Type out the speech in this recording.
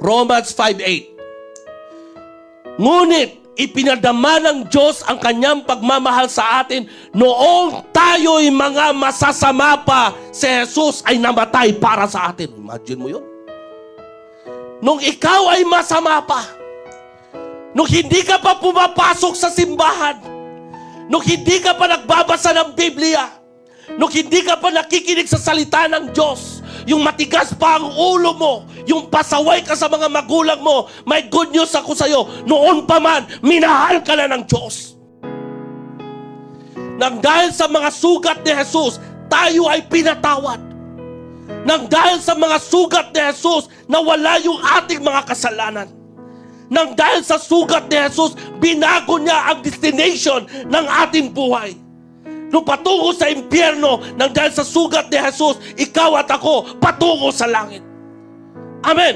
Romans 5:8. Ngunit ipinadama ng Diyos ang kanyang pagmamahal sa atin noong tayo'y mga masasama pa, si Jesus ay namatay para sa atin. Imagine mo yun. Nung ikaw ay masama pa, nung hindi ka pa pumapasok sa simbahan, nung hindi ka pa nagbabasa ng Biblia, nung hindi ka pa nakikinig sa salita ng Diyos, yung matigas pa ang ulo mo, yung pasaway ka sa mga magulang mo, may good news ako sa iyo, noon pa man, minahal ka na ng Diyos. Nang dahil sa mga sugat ni Jesus, tayo ay pinatawad. Nang dahil sa mga sugat ni Jesus, nawala yung ating mga kasalanan. Nang dahil sa sugat ni Jesus, binago niya ang destination ng ating buhay. Nung patungo sa impyerno, nang dahil sa sugat ni Jesus, ikaw at ako patungo sa langit. Amen.